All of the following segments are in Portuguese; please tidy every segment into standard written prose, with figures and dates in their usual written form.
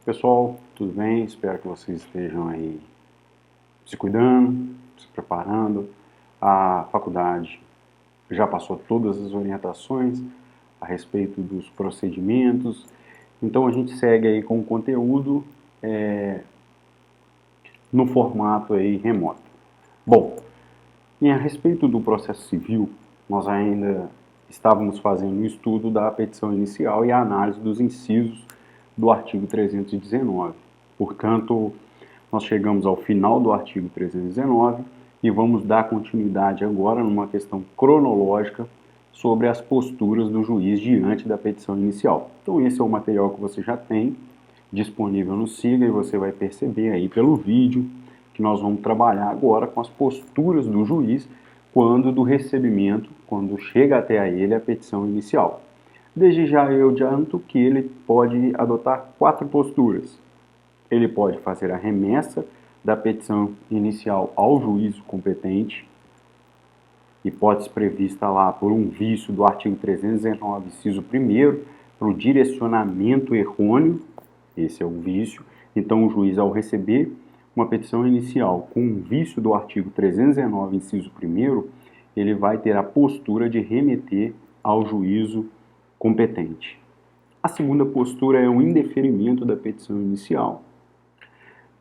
Pessoal, tudo bem? Espero que vocês estejam aí se cuidando, se preparando. A faculdade já passou todas as orientações a respeito dos procedimentos, então a gente segue aí com o conteúdo no formato aí remoto. Bom, e a respeito do processo civil, nós ainda estávamos fazendo o estudo da petição inicial e a análise dos incisos do artigo 319. Portanto, nós chegamos ao final do artigo 319 e vamos dar continuidade agora numa questão cronológica sobre as posturas do juiz diante da petição inicial. Então esse é o material que você já tem disponível no Siga e você vai perceber aí pelo vídeo que nós vamos trabalhar agora com as posturas do juiz quando chega até a ele a petição inicial. Desde já eu adianto que ele pode adotar 4 posturas. Ele pode fazer a remessa da petição inicial ao juízo competente, hipótese prevista lá por um vício do artigo 319, inciso 1º, para o direcionamento errôneo, esse é o vício. Então o juiz, ao receber uma petição inicial com um vício do artigo 319, inciso 1º, ele vai ter a postura de remeter ao juízo competente. A segunda postura é o indeferimento da petição inicial.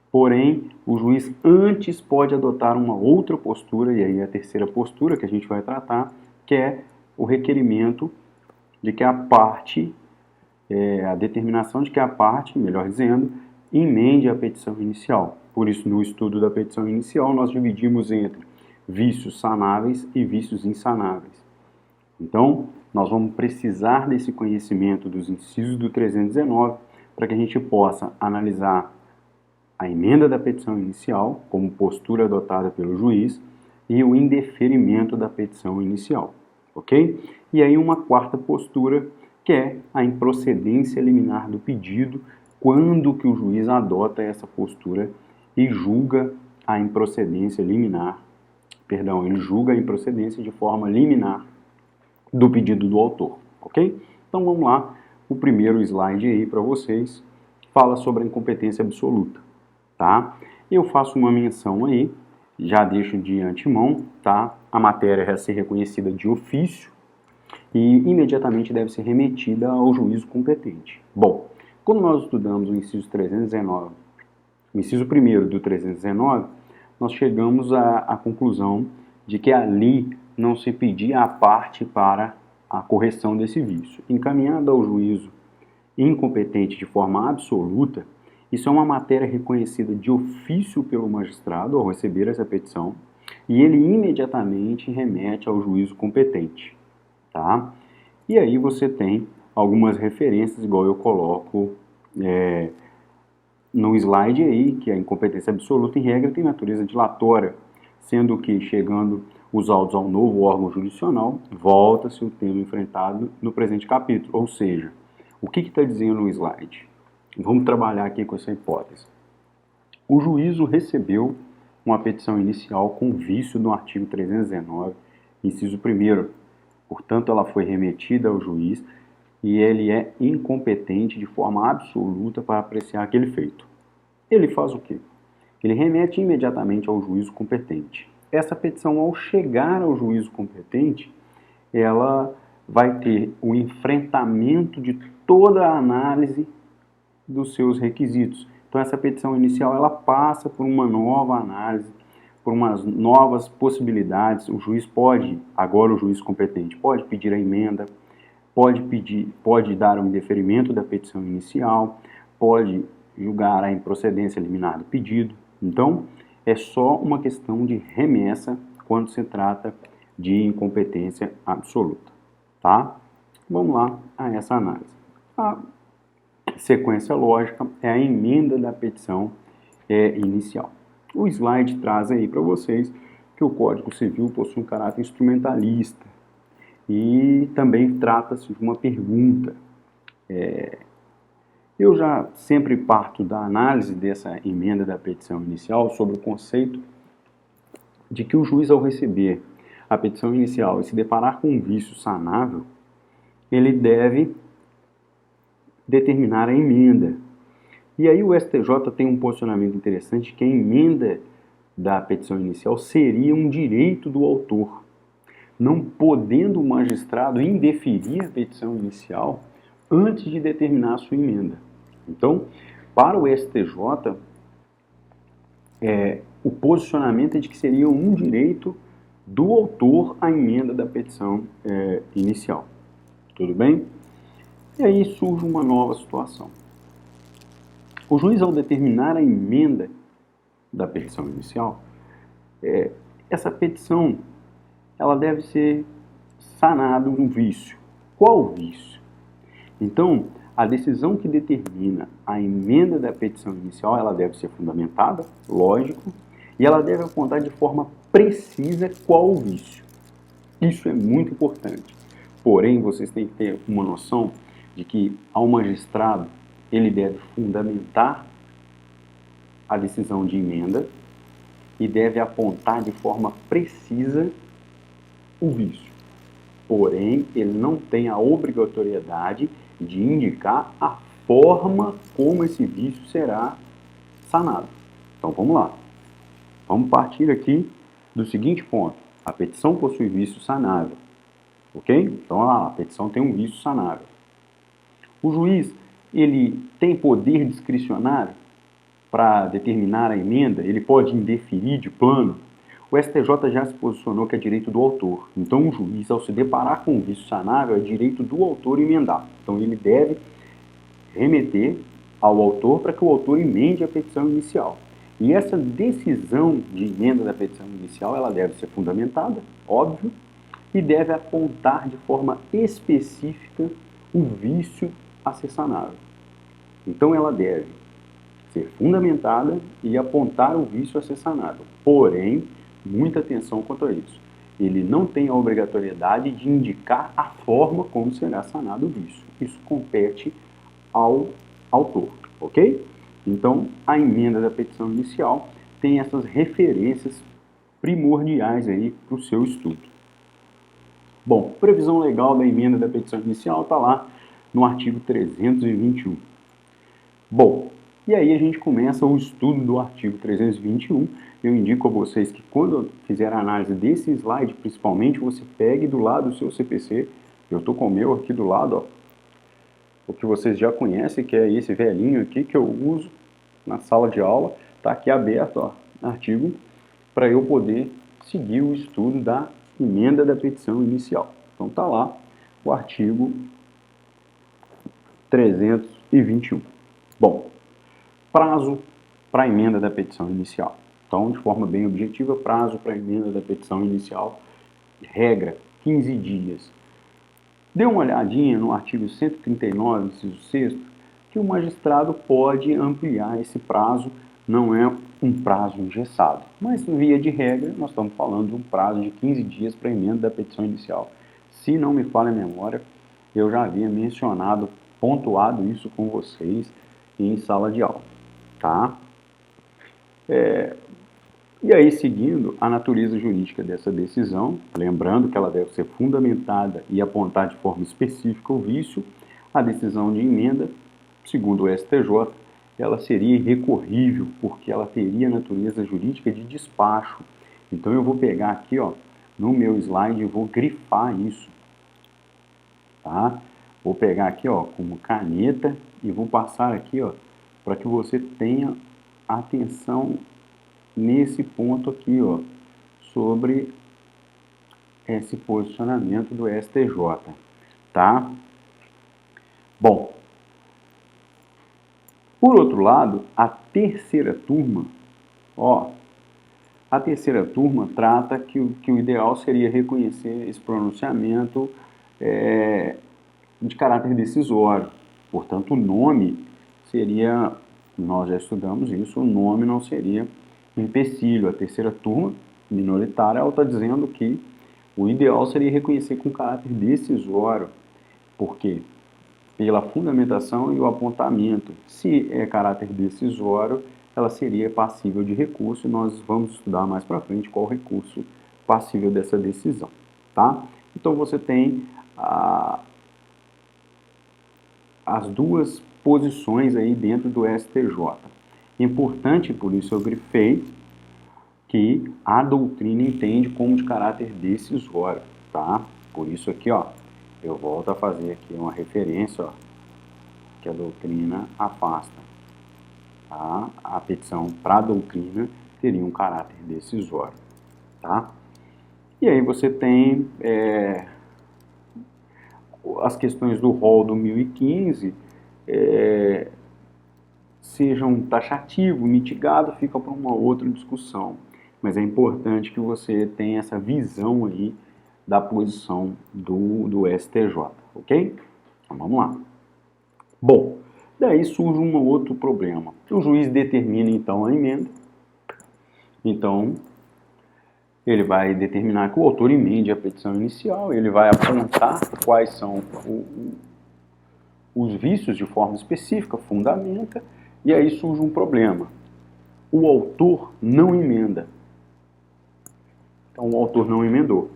Porém, o juiz antes pode adotar uma outra postura, e aí a terceira postura que a gente vai tratar, que é o requerimento de que a parte, a determinação de que a parte, melhor dizendo, emende a petição inicial. Por isso, no estudo da petição inicial, nós dividimos entre vícios sanáveis e vícios insanáveis. Então, nós vamos precisar desse conhecimento dos incisos do 319 para que a gente possa analisar a emenda da petição inicial, como postura adotada pelo juiz, e o indeferimento da petição inicial, ok? E aí uma quarta postura, que é a improcedência liminar do pedido, quando que o juiz adota essa postura e julga a improcedência liminar, ele julga a improcedência de forma liminar do pedido do autor, ok? Então vamos lá, o primeiro slide aí para vocês fala sobre a incompetência absoluta, tá? Eu faço uma menção aí, já deixo de antemão, tá? A matéria vai ser reconhecida de ofício e imediatamente deve ser remetida ao juízo competente. Bom, quando nós estudamos o inciso 319, o inciso 1º do 319, nós chegamos à conclusão de que ali não se pedia a parte para a correção desse vício. Encaminhada ao juízo incompetente de forma absoluta, isso é uma matéria reconhecida de ofício pelo magistrado ao receber essa petição e ele imediatamente remete ao juízo competente, tá? E aí você tem algumas referências, igual eu coloco no slide aí, que a incompetência absoluta, em regra, tem natureza dilatória, sendo que, chegando os autos ao novo órgão jurisdicional, volta-se o tema enfrentado no presente capítulo. Ou seja, o que está dizendo no slide? Vamos trabalhar aqui com essa hipótese. O juízo recebeu uma petição inicial com vício no artigo 319, inciso 1º. Portanto, ela foi remetida ao juiz e ele é incompetente de forma absoluta para apreciar aquele feito. Ele faz o quê? Ele remete imediatamente ao juízo competente. Essa petição, ao chegar ao juízo competente, ela vai ter o enfrentamento de toda a análise dos seus requisitos. Então essa petição inicial ela passa por uma nova análise, por umas novas possibilidades. O juiz pode, agora o juiz competente, pode pedir a emenda, pode dar um indeferimento da petição inicial, pode julgar a improcedência liminar do pedido. Então é só uma questão de remessa quando se trata de incompetência absoluta, tá? Vamos lá a essa análise. A sequência lógica é a emenda da petição inicial. O slide traz aí para vocês que o Código Civil possui um caráter instrumentalista e também trata-se de uma pergunta. Eu já sempre parto da análise dessa emenda da petição inicial sobre o conceito de que o juiz, ao receber a petição inicial e se deparar com um vício sanável, ele deve determinar a emenda. E aí o STJ tem um posicionamento interessante que a emenda da petição inicial seria um direito do autor, não podendo o magistrado indeferir a petição inicial antes de determinar a sua emenda. Então, para o STJ, o posicionamento é de que seria um direito do autor a emenda da petição inicial. Tudo bem? E aí surge uma nova situação. O juiz, ao determinar a emenda da petição inicial, essa petição ela deve ser sanada um vício. Qual vício? Então, a decisão que determina a emenda da petição inicial, ela deve ser fundamentada, lógico, e ela deve apontar de forma precisa qual o vício. Isso é muito importante. Porém, vocês têm que ter uma noção de que, ao magistrado, ele deve fundamentar a decisão de emenda e deve apontar de forma precisa o vício. Porém, ele não tem a obrigatoriedade de indicar a forma como esse vício será sanado. Então, vamos lá. Vamos partir aqui do seguinte ponto. A petição possui vício sanável. Ok? Então, a petição tem um vício sanável. O juiz, ele tem poder discricionário para determinar a emenda? Ele pode indeferir de plano? O STJ já se posicionou que é direito do autor. Então, o juiz, ao se deparar com o vício sanável, é direito do autor emendar. Então, ele deve remeter ao autor para que o autor emende a petição inicial. E essa decisão de emenda da petição inicial, ela deve ser fundamentada, óbvio, e deve apontar de forma específica o vício a ser sanado. Então, ela deve ser fundamentada e apontar o vício a ser sanado. Porém, muita atenção quanto a isso. Ele não tem a obrigatoriedade de indicar a forma como será sanado o vício. Isso compete ao autor, ok? Então, a emenda da petição inicial tem essas referências primordiais aí para o seu estudo. Bom, previsão legal da emenda da petição inicial está lá no artigo 321. Bom, e aí a gente começa o estudo do artigo 321. Eu indico a vocês que quando fizer a análise desse slide, principalmente, você pegue do lado do seu CPC. Eu estou com o meu aqui do lado, ó, o que vocês já conhecem, que é esse velhinho aqui que eu uso na sala de aula. Está aqui aberto, ó, artigo, para eu poder seguir o estudo da emenda da petição inicial. Então está lá o artigo 321. Bom, prazo para a emenda da petição inicial. Então, de forma bem objetiva, prazo para a emenda da petição inicial, regra, 15 dias. Dê uma olhadinha no artigo 139, inciso 6º, que o magistrado pode ampliar esse prazo, não é um prazo engessado. Mas, via de regra, nós estamos falando de um prazo de 15 dias para a emenda da petição inicial. Se não me falha a memória, eu já havia mencionado, pontuado isso com vocês em sala de aula, tá? E aí, seguindo a natureza jurídica dessa decisão, lembrando que ela deve ser fundamentada e apontar de forma específica o vício, a decisão de emenda, segundo o STJ, ela seria irrecorrível, porque ela teria natureza jurídica de despacho. Então, eu vou pegar aqui, ó, no meu slide e vou grifar isso, tá? Vou pegar aqui, ó, como caneta e vou passar aqui, ó, para que você tenha atenção nesse ponto aqui, ó, sobre esse posicionamento do STJ, tá? Bom, por outro lado, a terceira turma, ó, a terceira turma trata que o ideal seria reconhecer esse pronunciamento de caráter decisório. Portanto, o nome seria, nós já estudamos isso, o nome não seria empecilho. A terceira turma minoritária, ela está dizendo que o ideal seria reconhecer com caráter decisório. Por quê? Pela fundamentação e o apontamento. Se é caráter decisório, ela seria passível de recurso, e nós vamos estudar mais para frente qual o recurso passível dessa decisão, tá? Então, você tem as duas posições aí dentro do STJ. Importante, por isso eu grifei, que a doutrina entende como de caráter decisório, tá? Por isso aqui, ó, eu volto a fazer aqui uma referência, ó, que a doutrina afasta, tá? A petição para a doutrina teria um caráter decisório, tá? E aí você tem as questões do rol do 1015, sejam taxativo, mitigado, fica para uma outra discussão. Mas é importante que você tenha essa visão aí da posição do STJ, ok? Então vamos lá. Bom, daí surge um outro problema. O juiz determina então a emenda, então ele vai determinar que o autor emende a petição inicial, ele vai apontar quais são os vícios de forma específica, fundamenta, e aí surge um problema. O autor não emenda. Então o autor não emendou.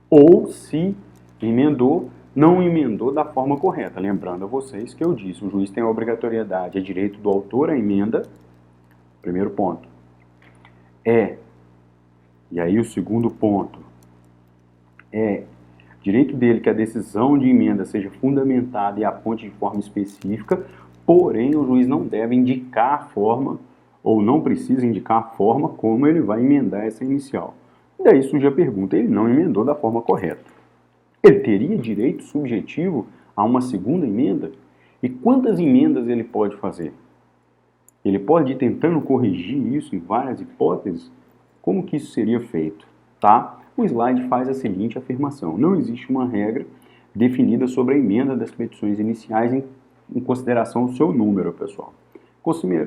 Ou se emendou, não emendou da forma correta. Lembrando a vocês que eu disse, o juiz tem a obrigatoriedade, é direito do autor a emenda, primeiro ponto. E aí o segundo ponto, direito dele que a decisão de emenda seja fundamentada e aponte de forma específica, porém o juiz não deve indicar a forma, ou não precisa indicar a forma como ele vai emendar essa inicial. E daí surge a pergunta, ele não emendou da forma correta. Ele teria direito subjetivo a uma segunda emenda? E quantas emendas ele pode fazer? Ele pode ir tentando corrigir isso em várias hipóteses? Como que isso seria feito? Tá? O slide faz a seguinte afirmação. Não existe uma regra definida sobre a emenda das petições iniciais em consideração ao seu número, pessoal.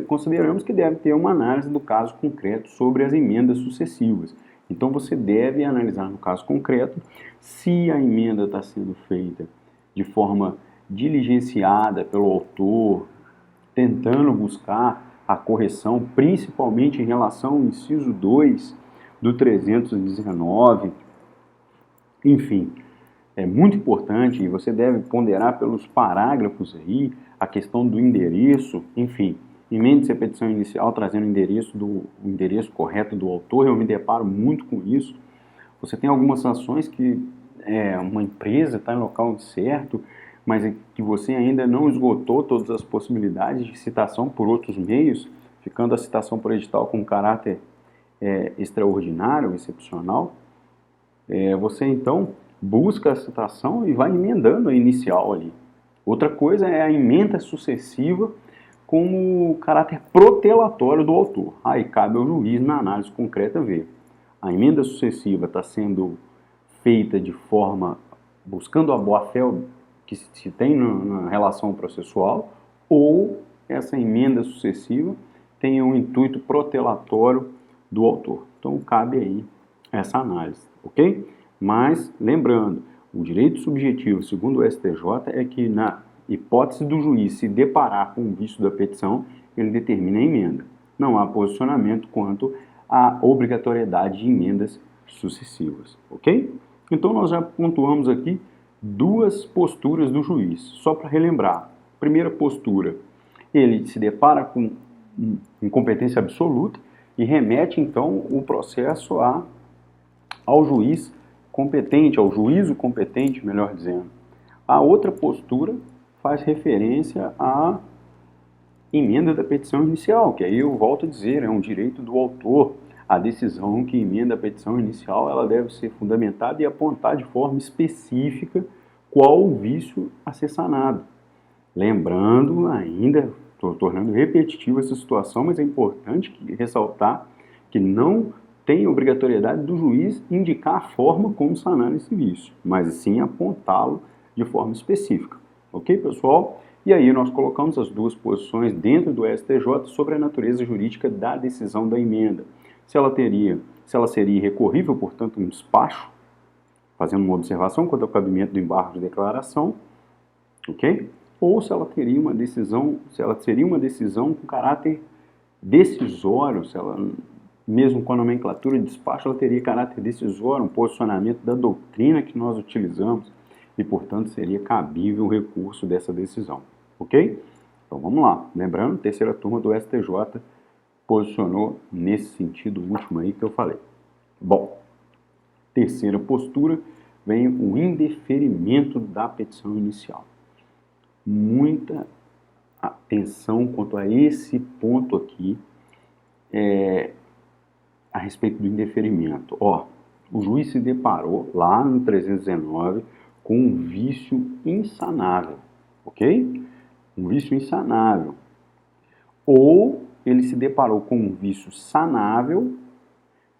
Consideramos que deve ter uma análise do caso concreto sobre as emendas sucessivas. Então você deve analisar no caso concreto se a emenda está sendo feita de forma diligenciada pelo autor, tentando buscar a correção, principalmente em relação ao inciso 2 do 319. Enfim, é muito importante e você deve ponderar pelos parágrafos aí a questão do endereço, enfim. Emende-se a petição inicial trazendo o endereço correto do autor, eu me deparo muito com isso. Você tem algumas ações que uma empresa está em local incerto, mas que você ainda não esgotou todas as possibilidades de citação por outros meios, ficando a citação por edital com caráter extraordinário, excepcional. Você então busca a citação e vai emendando a inicial ali. Outra coisa é a emenda sucessiva como caráter protelatório do autor. Aí cabe ao juiz, na análise concreta, ver. A emenda sucessiva está sendo feita de forma, buscando a boa-fé que se tem na relação processual, ou essa emenda sucessiva tem um intuito protelatório do autor. Então cabe aí essa análise, ok? Mas, lembrando, o direito subjetivo, segundo o STJ, é que na hipótese do juiz se deparar com o vício da petição, ele determina a emenda. Não há posicionamento quanto à obrigatoriedade de emendas sucessivas, ok? Então nós já pontuamos aqui duas posturas do juiz, só para relembrar. Primeira postura, ele se depara com incompetência absoluta e remete então o processo ao juiz competente, ao juízo competente, melhor dizendo. A outra postura faz referência à emenda da petição inicial, que aí eu volto a dizer, é um direito do autor. A decisão que emenda a petição inicial, ela deve ser fundamentada e apontar de forma específica qual o vício a ser sanado. Lembrando ainda, estou tornando repetitiva essa situação, mas é importante ressaltar que não tem obrigatoriedade do juiz indicar a forma como sanar esse vício, mas sim apontá-lo de forma específica. Ok, pessoal? E aí nós colocamos as duas posições dentro do STJ sobre a natureza jurídica da decisão da emenda. Se ela seria irrecorrível, portanto, um despacho, fazendo uma observação quanto ao cabimento do embargo de declaração, ok? Ou se ela seria uma decisão com caráter decisório, se ela, mesmo com a nomenclatura de despacho, ela teria caráter decisório, um posicionamento da doutrina que nós utilizamos e, portanto, seria cabível o recurso dessa decisão, ok? Então vamos lá, lembrando, terceira turma do STJ posicionou nesse sentido último aí que eu falei. Bom, terceira postura, vem o indeferimento da petição inicial. Muita atenção quanto a esse ponto aqui, a respeito do indeferimento. O juiz se deparou lá no 319 com um vício insanável, ok? Um vício insanável. Ou ele se deparou com um vício sanável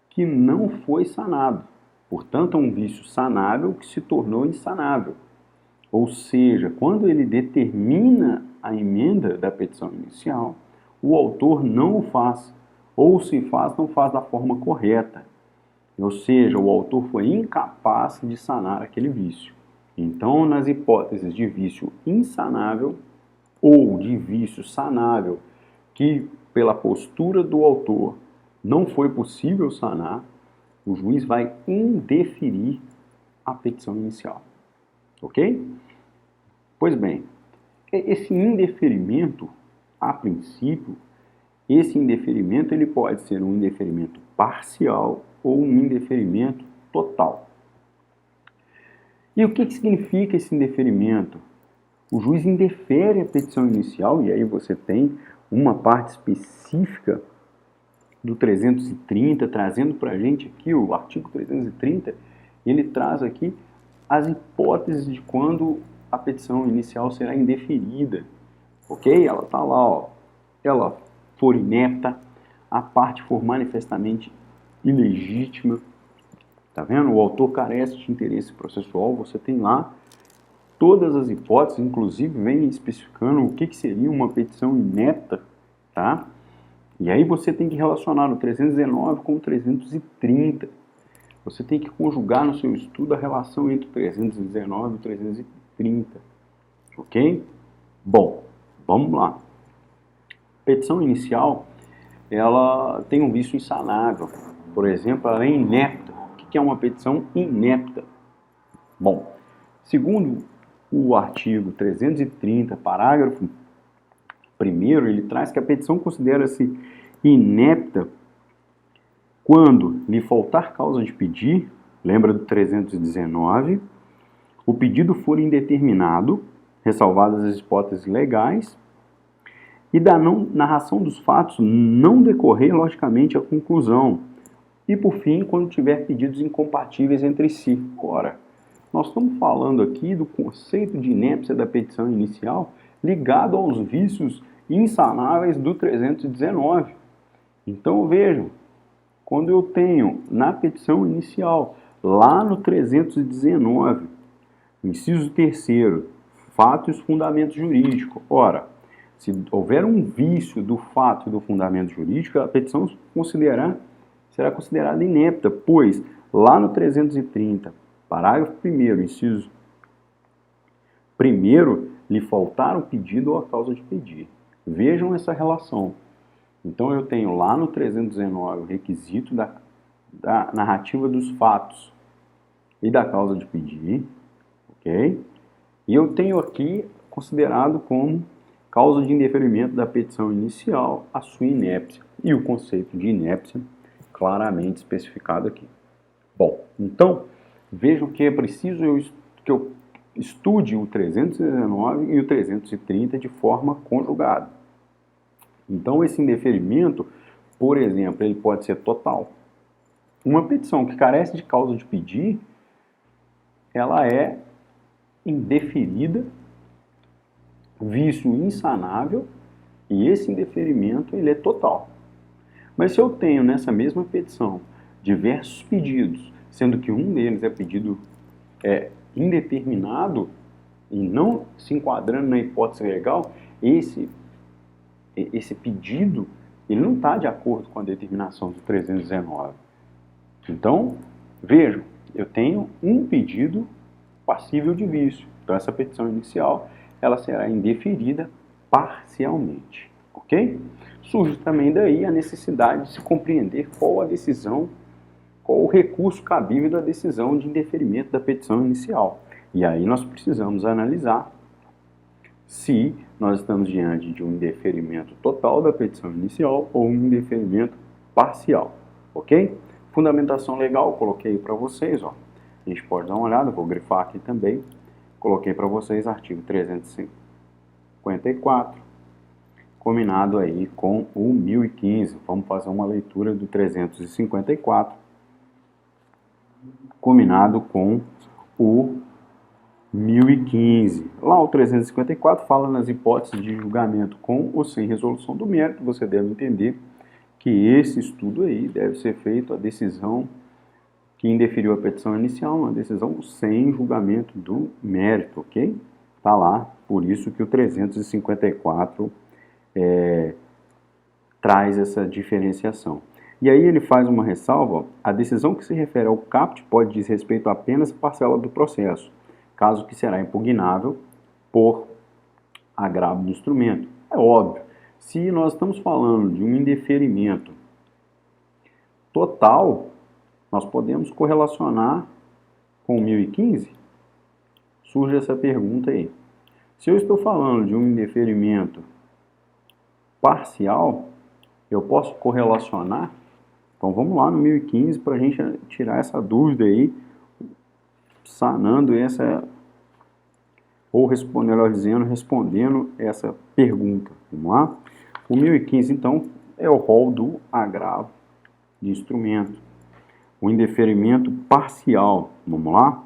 que não foi sanado. Portanto, é um vício sanável que se tornou insanável. Ou seja, quando ele determina a emenda da petição inicial, o autor não o faz. Ou se faz, não faz da forma correta. Ou seja, o autor foi incapaz de sanar aquele vício. Então, nas hipóteses de vício insanável ou de vício sanável, que pela postura do autor não foi possível sanar, o juiz vai indeferir a petição inicial. Ok? Pois bem, esse indeferimento, a princípio, esse indeferimento ele pode ser um indeferimento parcial ou um indeferimento total. E o que significa esse indeferimento? O juiz indefere a petição inicial, e aí você tem uma parte específica do 330, trazendo para a gente aqui o artigo 330, ele traz aqui as hipóteses de quando a petição inicial será indeferida. Ok? Ela está lá, ela for inepta, a parte for manifestamente ilegítima, tá vendo? O autor carece de interesse processual, você tem lá todas as hipóteses, inclusive vem especificando o que seria uma petição inepta, tá? E aí você tem que relacionar o 319 com o 330. Você tem que conjugar no seu estudo a relação entre o 319 e o 330, ok? Bom, vamos lá. Petição inicial, ela tem um vício insanável. Por exemplo, ela é inepta. O que é uma petição inepta? Bom, segundo o artigo 330, parágrafo 1º, ele traz que a petição considera-se inepta quando lhe faltar causa de pedir, lembra do 319, o pedido for indeterminado, ressalvadas as hipóteses legais, e da narração dos fatos não decorrer, logicamente, a conclusão. E, por fim, quando tiver pedidos incompatíveis entre si. Ora, nós estamos falando aqui do conceito de inépcia da petição inicial ligado aos vícios insanáveis do 319. Então, vejam, quando eu tenho na petição inicial, lá no 319, inciso 3º, fato e os fundamentos jurídicos. Ora, se houver um vício do fato e do fundamento jurídico, a petição será considerada inepta, pois lá no 330, parágrafo 1º, inciso 1º, lhe faltar o pedido ou a causa de pedir. Vejam essa relação. Então eu tenho lá no 319 o requisito da narrativa dos fatos e da causa de pedir, ok? E eu tenho aqui considerado como causa de indeferimento da petição inicial a sua inépcia. E o conceito de inépcia claramente especificado aqui. Bom, então, vejam que é preciso que eu estude o 319 e o 330 de forma conjugada. Então, esse indeferimento, por exemplo, ele pode ser total. Uma petição que carece de causa de pedir, ela é indeferida, vício insanável, e esse indeferimento ele é total. Mas se eu tenho nessa mesma petição diversos pedidos, sendo que um deles é pedido indeterminado e não se enquadrando na hipótese legal, esse pedido ele não está de acordo com a determinação do 319. Então, vejam, eu tenho um pedido passível de vício. Então, essa petição inicial ela será indeferida parcialmente, ok? Surge também daí a necessidade de se compreender qual a decisão, qual o recurso cabível da decisão de indeferimento da petição inicial. E aí nós precisamos analisar se nós estamos diante de um indeferimento total da petição inicial ou um indeferimento parcial, ok? Fundamentação legal, coloquei para vocês, ó. A gente pode dar uma olhada, vou grifar aqui também. Coloquei para vocês artigo 354, combinado aí com o 1015. Vamos fazer uma leitura do 354, combinado com o 1015. Lá o 354 fala nas hipóteses de julgamento com ou sem resolução do mérito. Você deve entender que esse estudo aí deve ser feito a decisão que indeferiu a petição inicial, uma decisão sem julgamento do mérito, ok? Tá lá, por isso que o 354 traz essa diferenciação. E aí ele faz uma ressalva: a decisão que se refere ao caput pode dizer respeito apenas à parcela do processo, caso que será impugnável por agravo do instrumento. É óbvio, se nós estamos falando de um indeferimento total, nós podemos correlacionar com o 1015? Surge essa pergunta aí. Se eu estou falando de um indeferimento parcial, eu posso correlacionar? Então vamos lá no 1015 para a gente tirar essa dúvida aí, sanando essa, ou respondendo essa pergunta. Vamos lá? O 1015 então é o rol do agravo de instrumento. O indeferimento parcial, vamos lá?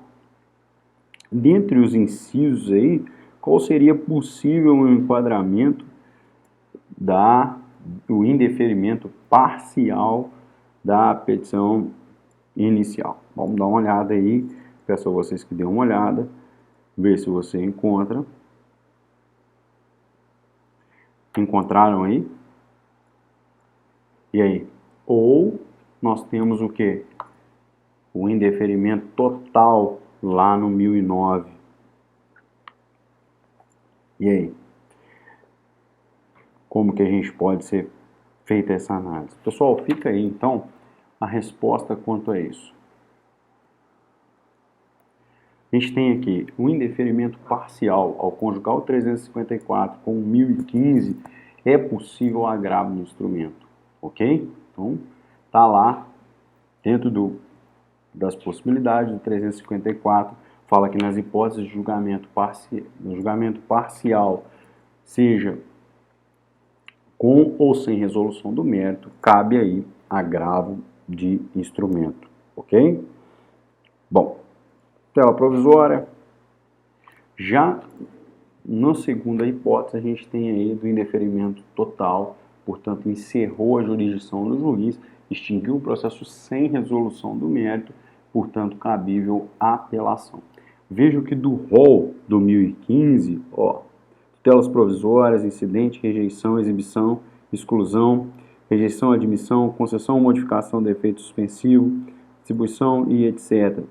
Dentre os incisos aí, qual seria possível o enquadramento do indeferimento parcial da petição inicial? Vamos dar uma olhada aí, peço a vocês que dêem uma olhada, ver se você encontra. Encontraram aí? E aí? Ou nós temos o que? O indeferimento total lá no 1009. E aí? Como que a gente pode ser feita essa análise? Pessoal, fica aí então a resposta quanto a isso. A gente tem aqui o indeferimento parcial ao conjugar o 354 com o 1015, é possível agravo no instrumento, ok? Então, tá lá dentro das possibilidades do 354, fala que nas hipóteses de julgamento parcial, seja com ou sem resolução do mérito, cabe aí agravo de instrumento, ok? Bom, tela provisória. Já na segunda hipótese, a gente tem aí do indeferimento total, portanto, encerrou a jurisdição do juiz, extinguiu o processo sem resolução do mérito, portanto, cabível a apelação. Veja que do rol do 1015, ó, tutelas provisórias, incidente, rejeição, exibição, exclusão, rejeição, admissão, concessão, modificação de efeito suspensivo, distribuição e etc.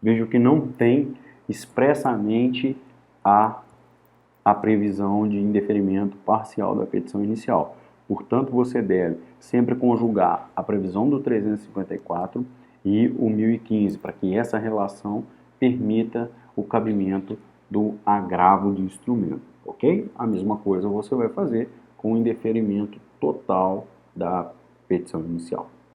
Vejo que não tem expressamente a previsão de indeferimento parcial da petição inicial. Portanto, você deve sempre conjugar a previsão do 354 e o 1015, para que essa relação permita o cabimento do agravo de instrumento, ok? A mesma coisa você vai fazer com o indeferimento total da petição inicial.